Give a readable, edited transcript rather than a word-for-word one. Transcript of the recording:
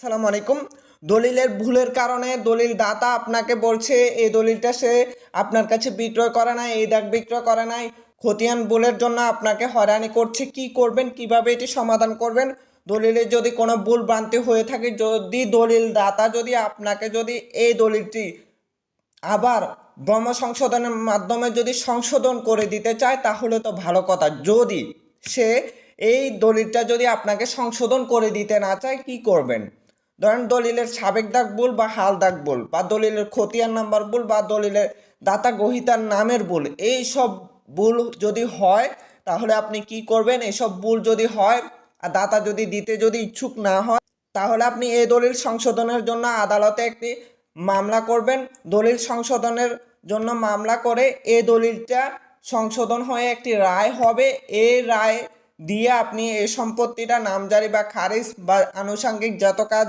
আসসালামু আলাইকুম। দলিলের ভুলের কারণে দলিল দাতা আপনাকে বলছে এই দলিলটা সে আপনার কাছে বিক্রয় করে নাই, এই দাগ বিক্রয় করে নাই, খতিয়ান ভুলের জন্য আপনাকে হয়রানি করছে। কি করবেন, কিভাবে এটি সমাধান করবেন? দলিলে যদি কোনো ভুল ভ্রান্তি হয়ে থাকে, যদি দলিল দাতা যদি আপনাকে যদি এই দলিলটি আবার ব্রহ্ম সংশোধনের মাধ্যমে যদি সংশোধন করে দিতে চায় তাহলে তো ভালো কথা। যদি সে এই দলিলটা যদি আপনাকে সংশোধন করে দিতে না চায়, কি করবেন? ধরেন দলিলের সাবেক দাগ ভুল বা হাল দাগ ভুল, বা দলিলের খতিয়ান নাম্বার ভুল, বা দলিলের দাতা গ্রহীতার নামের ভুল, এই সব ভুল যদি হয় তাহলে আপনি কি করবেন? এসব ভুল যদি হয় আর দাতা যদি দিতে যদি ইচ্ছুক না হয়, তাহলে আপনি এই দলিল সংশোধনের জন্য আদালতে একটি মামলা করবেন। দলিল সংশোধনের জন্য মামলা করে এই দলিলটা সংশোধন হয়ে একটি রায় হবে। এই রায় দিয়ে আপনি এই সম্পত্তিটা নামজারি বা খারিজ বা আনুষঙ্গিক যত কাজ